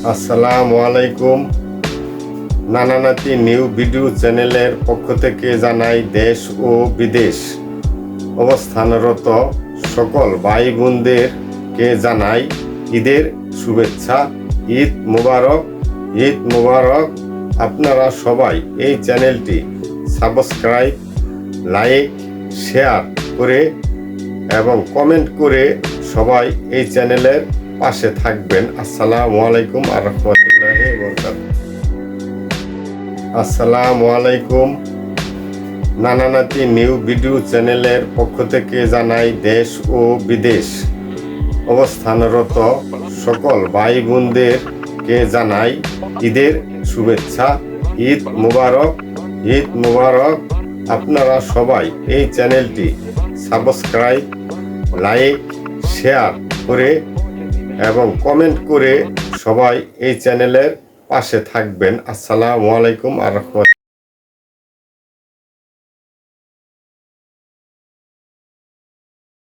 আসসালামু আলাইকুম। নানানাতি new video চ্যানেলের পক্ষ থেকে জানাই দেশ ও বিদেশ অবস্থানরত সকল ভাই বোনদেরকে জানাই ঈদের শুভেচ্ছা। ঈদ মোবারক, ঈদ মোবারক। আপনারা সবাই এই চ্যানেলটি সাবস্ক্রাইব, লাইক, শেয়ার করে এবং কমেন্ট করে সবাই এই চ্যানেলের পাশে থাকবেন। আসসালামু আলাইকুম আর রাহমাতুল্লাহি ওয়া বারাকাতুহু। আসসালামু আলাইকুম। নানানাতি নিউ ভিডিও চ্যানেলের পক্ষ থেকে জানাই দেশ ও বিদেশ অবস্থানরত সকল ভাই বোনদেরকে জানাই ঈদের শুভেচ্ছা। ঈদ মোবারক, ঈদ মোবারক। আপনারা সবাই এই চ্যানেলটি সাবস্ক্রাইব, লাইক, শেয়ার করে এবং কমেন্ট করে সবাই এই চ্যানেলের পাশে থাকবেন। আসসালামু আলাইকুম আর রাহমাতুল্লাহ।